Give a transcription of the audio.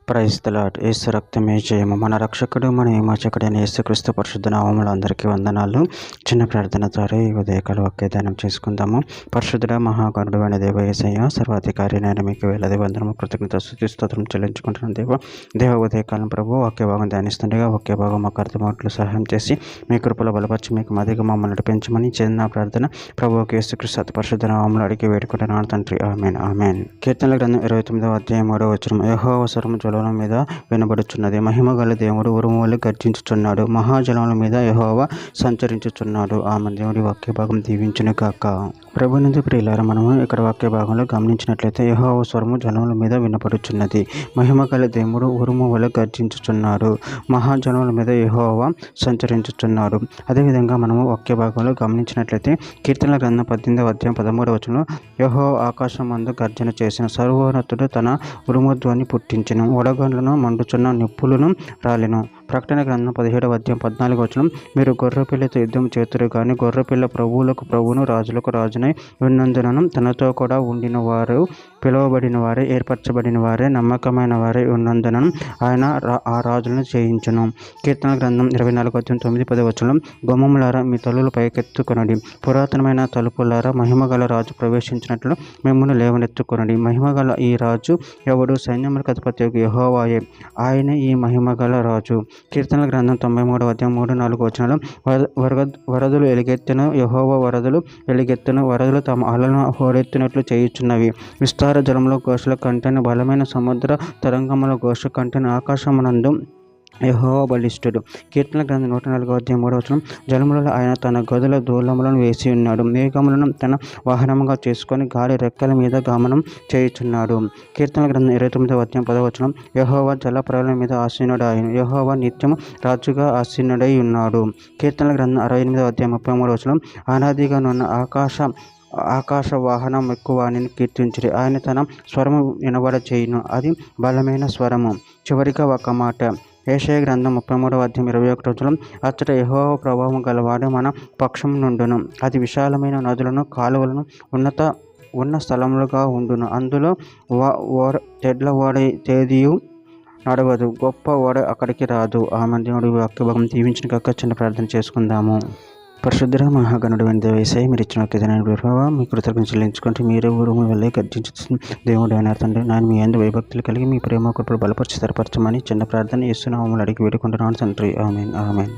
Praise the lord. యేసు రక్తమే జయము. మన రక్షకుడు మన విమోచకుడైన యేసుక్రీస్తు పరిశుద్ధ నామములో అందరికీ వందనాలు. చిన్న ప్రార్థన ద్వారా ఈ ఉదయకాల వాగ్దానం చేసుకుందాము. పరిశుద్ధుడ మహాగణుడు అయిన దేవ యేసయ్య, సర్వాధికారి అయిన మీకు వేలాది వందనము కృతజ్ఞత స్తుతి స్తోత్రం చెల్లించుకుంటున్నాను. దేవ ఉదయకాలం ప్రభు వాక్య భాగం ధ్యానిస్తుండగా వాక్య భాగం మాకు అర్థమవుట్లు సహాయం చేసి మీ కృపలో బలపరిచి మీకు మదిగా మమ్మల్ని నడిపించమని చిన్న ప్రార్థన ప్రభువుకి యేసుక్రీస్తు అతి పరిశుద్ధ నామములో అడిగి వేడుకుంటున్నాను తండ్రి. ఆమేన్ ఆమేన్. కీర్తనల గ్రంథం 29వ అధ్యాయం 3వ వచనం. యెహోవా స్వరము జలముల మీద వినబడుచున్నది, మహిమ గల దేవుడు ఉరుము వలె గర్జించుచున్నాడు, మహాజలముల మీద యెహోవా సంచరించుచున్నాడు. ఆమె దేవుడి వాక్య భాగం దీవించును గాక. ప్రభు నుంచి ప్రియులారా, మనము ఇక్కడ వాక్య భాగంలో గమనించినట్లయితే యెహోవా స్వరము జలముల మీద వినపడుచున్నది, మహిమ గల దేవుడు ఉరుము వలె గర్జించుచున్నాడు, మహాజలముల మీద యెహోవా సంచరించుచున్నాడు. అదేవిధంగా మనము వాక్య భాగంలో గమనించినట్లయితే కీర్తనల గ్రంథం 18వ అధ్యాయం 13వ వచనంలో యెహోవా ఆకాశం మందు గర్జన చేసిన, సర్వోన్నతుడు తన ఉరుము ధ్వని పుట్టించెను, వడగండ్లను మండుచున్న నిప్పులను రాలెను. ప్రకటన గ్రంథం 17వ అధ్యాయం 14వ వచనం. మీరు గొర్రెపిల్లతో యుద్ధం చేతురు కానీ గొర్రెపిల్ల ప్రభువులకు ప్రభువును రాజులకు రాజునై ఉన్నందునను తనతో కూడా ఉండిన వారు, పిలువబడిన వారే, ఏర్పరచబడిన వారే, నమ్మకమైన వారే ఉన్నందునను ఆయన ఆ రాజులను చేయించును. కీర్తన గ్రంథం 24వ అధ్యాయం 9-10వ వచనం. గుమ్మములారా మీ తలుపులు పైకెత్తుకొనడి, పురాతనమైన తలుపులారా మహిమగల రాజు ప్రవేశించినట్లు మిమ్మును లేవనెత్తుకొనడి. మహిమగల ఈ రాజు ఎవడు? సైన్యములకు అధిపతి యెహోవాయే, ఆయనే ఈ మహిమగల రాజు. కీర్తనల గ్రంథం 93వ అధ్యాయం 3-4 వచనాలు. వరదలు ఎలుగెత్తెను, యెహోవా వరదలు ఎలుగెత్తెను, వరదలు తమ అలలను హోరెత్తినట్లు చేయుచున్నవి. విస్తార జలముల ఘోషల కంటెను, బలమైన సముద్ర తరంగముల ఘోష కంటెను, ఆకాశమునందు యెహోవా బలిష్ఠుడు. కీర్తన గ్రంథం 104వ అధ్యాయం 3వ వచనం. జలములలో ఆయన తన గదుల దూలములను వేసి ఉన్నాడు, మేఘములను తన వాహనముగా చేసుకొని గాలి రెక్కల మీద గమనం చేయుచున్నాడు. కీర్తన గ్రంథం 29వ అధ్యాయం 10వ వచనం. యెహోవా జల ప్రళయం మీద ఆసీనుడాయను, యెహోవా నిత్యము రాజుగా ఆసీనుడై ఉన్నాడు. కీర్తన గ్రంథం 68వ అధ్యాయం 33వ వచనం. అనాదిగా నున్న ఆకాశ వాహనం ఎక్కువానిని కీర్తించుడి, ఆయన తన స్వరము వినబడ చేయును, అది బలమైన స్వరము. చివరిగా ఒక మాట. యెషయా గ్రంథం 33వ అధ్యాయం 21వ వచనం. అచ్చట యెహోవా ప్రభావం గలవాడు మన పక్షం నుండును, అది విశాలమైన నదులను కాలువలను ఉన్న స్థలములుగా ఉండును, అందులో తెడ్ల ఓడ తేదియు నడవదు, గొప్ప ఓడ అక్కడికి రాదు. ఆమె దేవుడి వాక్య భాగం దీవించిన కాక చిన్న ప్రార్థన చేసుకుందాము. పరిశుద్ధ మహాగణుడు అయిన దేవ యేసయ్య, మీరు ఇచ్చిన వాక్యదాన్ని మీ కృతజ్ఞతలు చెల్లించుకుంటే మీరే ఉరుము వల్లే గర్జించు దేవుడు అయిన తండ్రి. నేను మీ యందు భయభక్తులు కలిగి మీ ప్రేమ కృపలు బలపరిచి స్థిరపరచమని చిన్న ప్రార్థన యేసు నామములో అడిగి వేడుకుంటున్నాను తండ్రి. ఆమేన్ ఆమేన్.